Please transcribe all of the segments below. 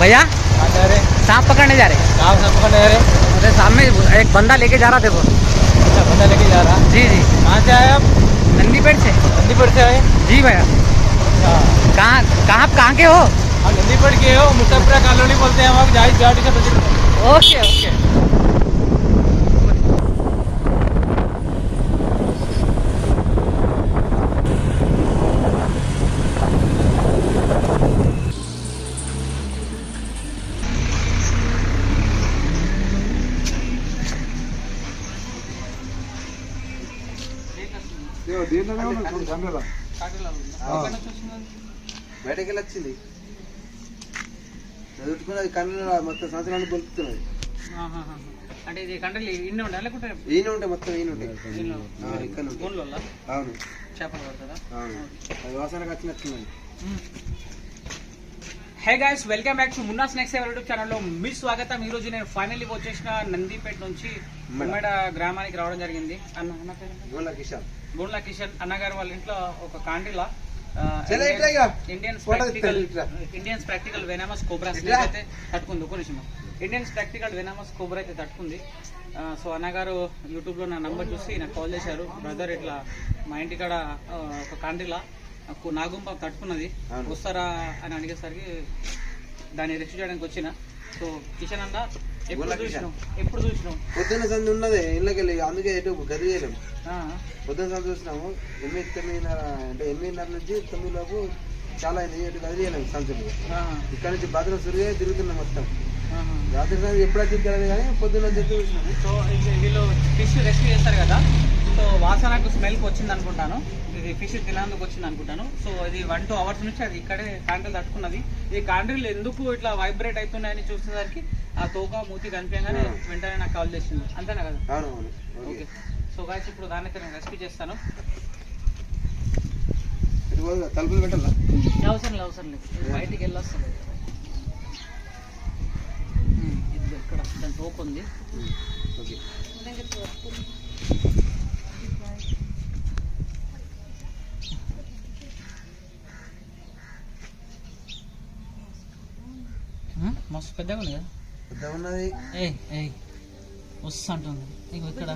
भैया जा रहे सांप पकड़ने जा रहे? सांप पकड़ने जा रहे। अरे सामने एक बंदा लेके जा रहा था वो। अच्छा बंदा लेके जा रहा। जी जी। कहाँ से आए आप? नंदीपेट से। नंदीपेट से आए? जी भैया। अच्छा कहाँ के हो? हम नंदीपेट के हो, मुसफरा कॉलोनी बोलते हैं हम। जाहिद गाड़ी से ओके ओके। బయటకి వెళ్ళి వచ్చింది చదువుకున్నది కన్నుల మొత్తం సంవత్సరాన్ని బొలుపుతున్నది. అంటే ఇది కంట్రీ ఇన్ని ఉంటాయి లేకుంటే ఈయన ఉంటాయి మొత్తం ఈయన ఉంటాయి. అవును చేపలు పడుతుందా? అవును అది వాసనకు వచ్చినట్టున్నది. Hey guys, welcome back to Munna snacks YouTube ఛానల్లో మీ స్వాగతం. ఈ రోజు నేను ఫైనల్లీ వచ్చేసిన నందిపేట నుంచి ఉమ్మేడ గ్రామానికి రావడం జరిగింది. అన్న పేరు గోండ్ల కిషన్ అన్నగారు వాళ్ళ ఇంట్లో ఒక కాండిలా ఇండియన్స్ ప్రాక్టికల్ వెనామస్ కోబ్రా స్నేక్ అయితే తట్టుకుంది. ఒక నిమిషం, ఇండియన్స్ ప్రాక్టికల్ వెనామస్ కోబ్రా అయితే తట్టుకుంది. సో అన్నగారు యూట్యూబ్లో నా నంబర్ చూసి నాకు కాల్ చేశారు. బ్రదర్ ఇట్లా మా ఇంటికాడ ఒక కాండిలా నాగుంప తట్టుకున్నది, వస్తారా అని అడిగేసరికి దాన్ని రెస్క్యూ చేయడానికి వచ్చిన. సో కిషన్ అన్న ఎప్పుడు చూసినాం పొద్దున్న సంది ఉన్నది ఇళ్ళకి వెళ్ళి, అందుకే ఎటు గది చేయలేము. పొద్దున్న సంది చూసినాము 8-9:30 అంటే 8:30 నుంచి 9 లోపు చాలా అయింది. ఎటు గది చేయలేము సంచులు. ఇక్కడ నుంచి బాత్రూమ్ సురిగా తిరుగుతున్నాం మొత్తం. రాత్రి సంది ఎప్పుడైతే తెలియదు కానీ పొద్దున్న చెట్టు చూసినాము. సో వీళ్ళు ఫిష్ రెస్క్యూ చేస్తారు కదా, సో వాసనకు స్మెల్కి వచ్చింది అనుకుంటాను, ఇది ఫిష్ తినేందుకు వచ్చింది అనుకుంటాను. సో ఇది 1-2 అవర్స్ నుంచి అది ఇక్కడే కాండ్రీలు తట్టుకున్నది. ఈ కాండ్రీలు ఎందుకు ఇట్లా వైబ్రేట్ అవుతున్నాయని చూసేసరికి ఆ తోక మూతి కనిపించగానే వెంటనే నాకు కాల్ చేసింది. అంతేనా కదా? ఓకే. సో గాయస్ ఇప్పుడు దాన్ని నేను రెస్క్యూ చేస్తాను. తలుపులు పెట్టాలా? అవసరం లేదు, బయటికి వెళ్ళొస్తాను. ఇది ఇక్కడ దాని తోక ఉంది. ఓకే మస్తు పెద్దగా ఉంది కదా? పెద్దగా ఉన్నది. వస్తా అంటుంది. ఇక ఇక్కడ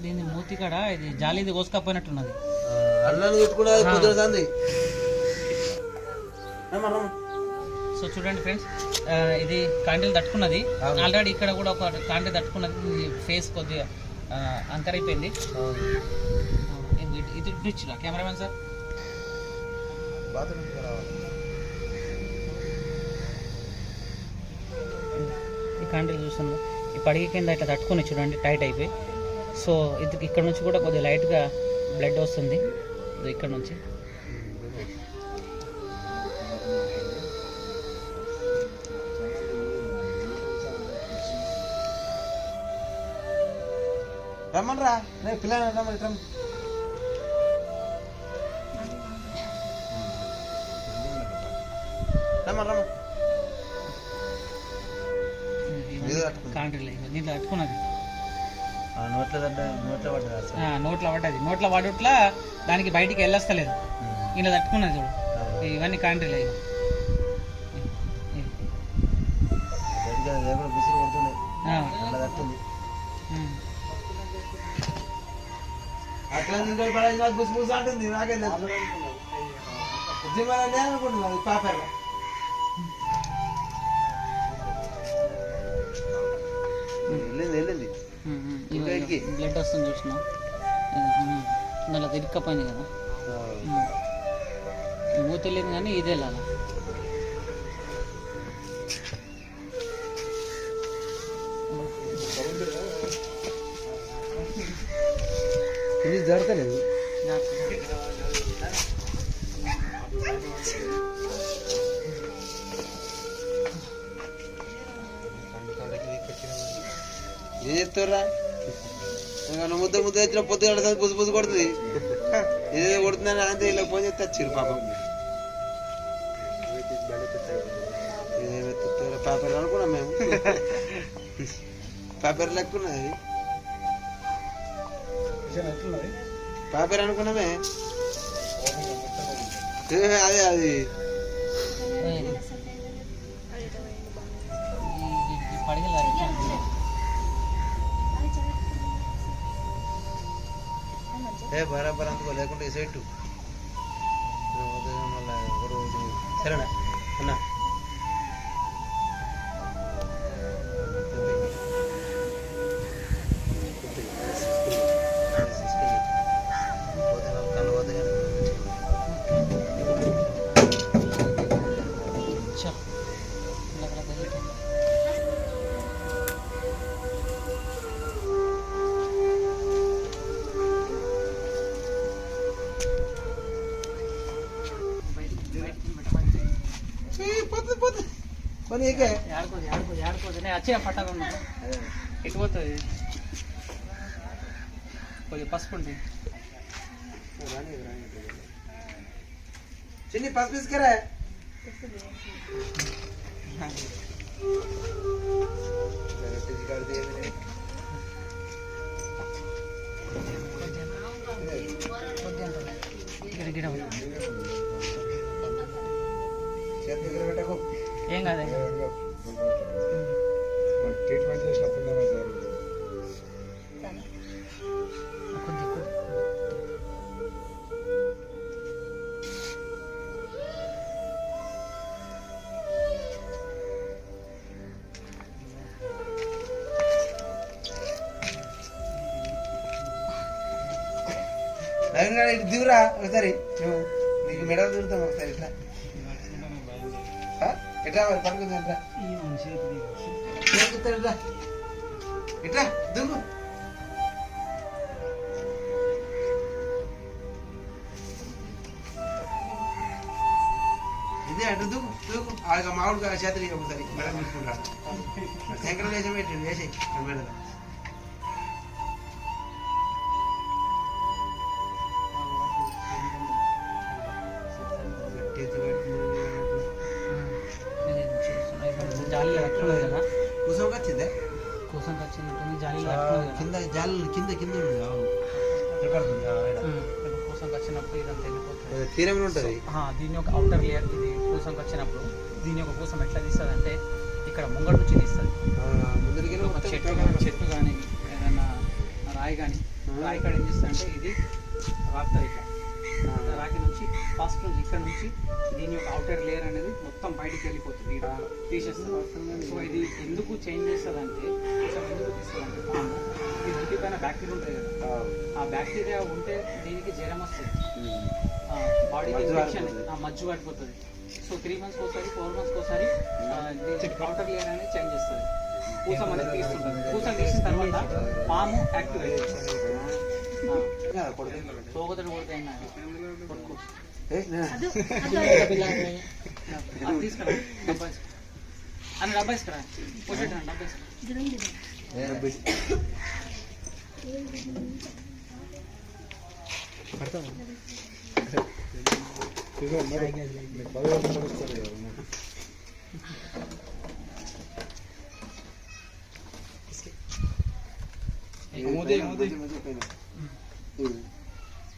దీన్ని మూతి కాడ ఇది జాలీది కోసుకపోయినట్టున్నది. సో చూడండి ఫ్రెండ్స్, ఇది కాండీలు తట్టుకున్నది. ఆల్రెడీ ఇక్కడ కూడా ఒక కాండీ తట్టుకున్నది. ఫేస్ కొద్దిగా అంకర్ అయిపోయింది. ఇది ఇచ్చిరా కెమెరామెన్ సార్. ఈ కాండీలు చూస్తున్నాం, ఈ పడిగి కింద ఇట్లా తట్టుకొని చూడండి టైట్ అయిపోయి. సో ఇది ఇక్కడ నుంచి కూడా కొద్దిగా లైట్గా బ్లడ్ వస్తుంది ఇక్కడ నుంచి. రమ్మనరా పిల్లలు రమ్మని కాంట్రీలే దీంట్లో తట్టుకున్నది. నోట్లో పడట్లా దానికి బయటికి వెళ్ళొస్తలేదు. ఇలా తట్టుకున్నది చూడు. ఇవన్నీ కాంట్రీలే. అట్లా గుసగుస అంటుంది. నాకేం అనుకుంటున్నాను పాపర్ వెళ్ళింది బ్లడ్ వస్తుంది చూసినాం. ఇందులో తిరిక్కపోయింది కదా, మూత తెలియదు కానీ ఇదే లాగా. ఇది జరగలేదు. ఏం చెప్తారా? ముద్ద వచ్చిన పొద్దుగా పుసి కొడుతుంది. ఏదో కొడుతుందని అంతే ఇలా ఫోన్ చేస్తే వచ్చిర్రు పాపం. పేపర్ అనుకున్నాం మేము. పేపర్ లెక్కున్నది. పేపర్ అనుకున్నామే అదే అది బరాబర్ అందుకో లేకుంటే సెట్టు మళ్ళీ సరేనా అన్నా వచ్చే పట్టాలి ఎటు పోతుంది కొద్దిగా పసుపు ఉంటుంది చిన్ని పసుపు తీసుకురా ఏం కాదు ట్రీట్మెంట్ చేసినప్పుడు ఇటు దిగురా ఒకసారి నువ్వు నీకు మెడ దిగుతాం ఒకసారి ఇట్లా ఎట్లా మరి పడుకుంది ఎట్లా ఇట్లా ఇట్లా దిగు ఇదే అటు దిగు దిగు ఆ మామిడిగా చేతులు ఒకసారి మెడ తీసుకుంటాడు శంకరం వేసి పెట్టండి వేసి మెడ జాలీలో కట్టుకున్నది కదా కూసంకి వచ్చిందే కూసంకి వచ్చింది జాలీలో కట్టుకున్నది కింద జాలి కింద కింద కూసంకి వచ్చినప్పుడు ఇదంతా వెళ్ళిపోతుంది తీరమే ఉంటుంది దీని ఒక అవుటర్ లేయర్ ఇది కూసంకి వచ్చినప్పుడు దీని యొక్క కూసం ఎట్లా తీస్తుంది అంటే ఇక్కడ ముంగడు నుంచి తీస్తుంది ఒక చెట్టు కానీ ఏదైనా రాయి కానీ రాయి కాడ ఏం చేస్తుంది అంటే ఇది రాస్తుంది ఇట్లా రాకి నుంచి ఫస్ట్ నుంచి ఇక్కడ నుంచి దీని యొక్క అవుటర్ లేయర్ అనేది మొత్తం బయటికి వెళ్ళిపోతుంది తీసేస్తుంది సో ఇది ఎందుకు చేంజ్ చేస్తుంది అంటే ఎందుకు తీస్తుంది అంటే ఈ ఇంటి పైన బ్యాక్టీరియా ఉంటుంది కదా ఆ బ్యాక్టీరియా ఉంటే దీనికి జ్వరం వస్తుంది బాడీకి ఇన్ఫెక్షన్ మజ్జు పడిపోతుంది సో 3 months ఒకసారి 4 months ఒకసారి అవుటర్ లేయర్ అనేది చేంజ్ చేస్తుంది పూసం అనేది తీస్తుంటుంది పూసం తీసిన తర్వాత పాము యాక్టివేట్ చేస్తుంది సోగతడు కొడితే ఏం కాదు తీసుకురా అని డబ్బా ఇసుకురా పోసేట డబ్బా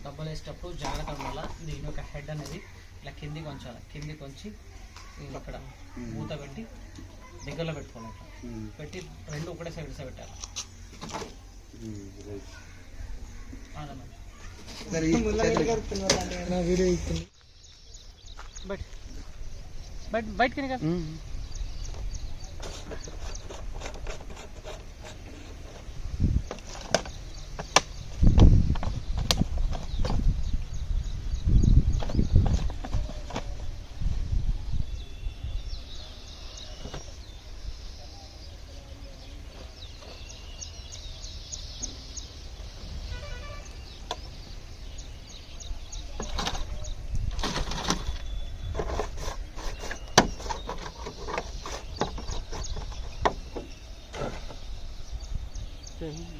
డబ్బులు వేసేటప్పుడు జాగ్రత్త వల్ల దీని యొక్క హెడ్ అనేది ఇలా కిందికి ఉంచాలి కిందికి ఉంచి అక్కడ మూత పెట్టి దగ్గరలో పెట్టుకోవాలి ఇట్లా పెట్టి రెండు ఒకటే సైడ్ పెట్టాలి బయటకి కదా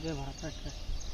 जय भारत।